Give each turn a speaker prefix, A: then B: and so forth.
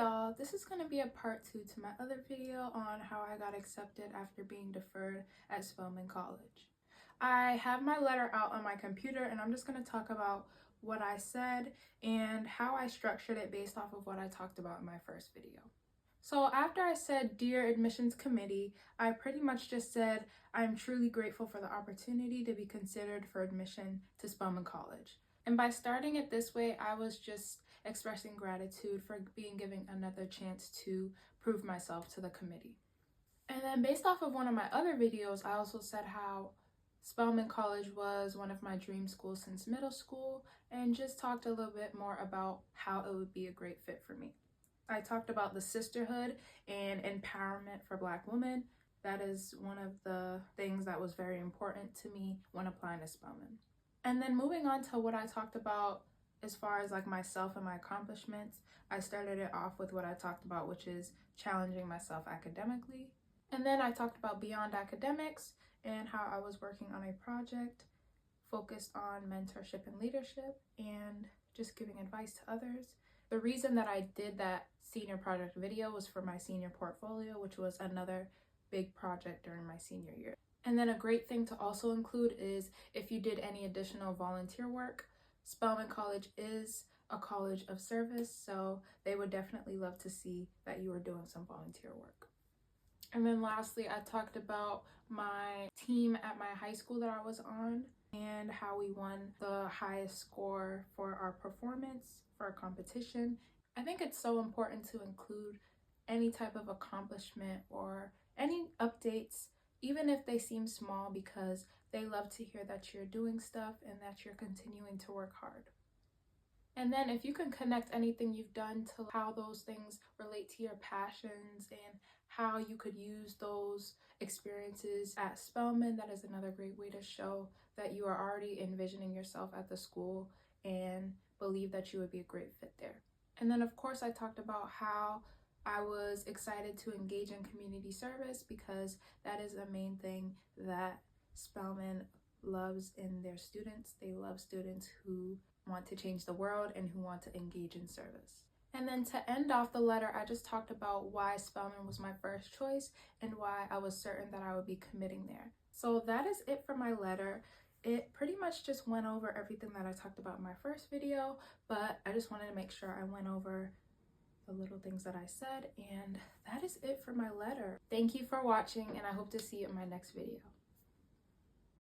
A: y'all, this is going to be a part 2 to my other video on how I got accepted after being deferred at Spelman College. I have my letter out on my computer and I'm just going to talk about what I said and how I structured it based off of what I talked about in my first video. So after I said, "Dear Admissions Committee," I pretty much just said, "I'm truly grateful for the opportunity to be considered for admission to Spelman College." And by starting it this way, I was just expressing gratitude for being given another chance to prove myself to the committee. And then based off of one of my other videos, I also said how Spelman College was one of my dream schools since middle school and just talked a little bit more about how it would be a great fit for me. I talked about the sisterhood and empowerment for Black women. That is one of the things that was very important to me when applying to Spelman. And then moving on to what I talked about as far as like myself and my accomplishments, I started it off with what I talked about, which is challenging myself academically. And then I talked about beyond academics and how I was working on a project focused on mentorship and leadership and just giving advice to others. The reason that I did that senior project video was for my senior portfolio, which was another big project during my senior year. And then a great thing to also include is if you did any additional volunteer work, Spelman College is a college of service, so they would definitely love to see that you were doing some volunteer work. And then lastly, I talked about my team at my high school that I was on and how we won the highest score for our performance for a competition. I think it's so important to include any type of accomplishment or any updates, even if they seem small, because they love to hear that you're doing stuff and that you're continuing to work hard. And then if you can connect anything you've done to how those things relate to your passions and how you could use those experiences at Spelman, that is another great way to show that you are already envisioning yourself at the school and believe that you would be a great fit there. And then of course I talked about how I was excited to engage in community service because that is the main thing that Spelman loves in their students. They love students who want to change the world and who want to engage in service. And then to end off the letter, I just talked about why Spelman was my first choice and why I was certain that I would be committing there. So that is it for my letter. It pretty much just went over everything that I talked about in my first video, but I just wanted to make sure I went over the little things that I said, and that is it for my letter. Thank you for watching, and I hope to see you in my next video.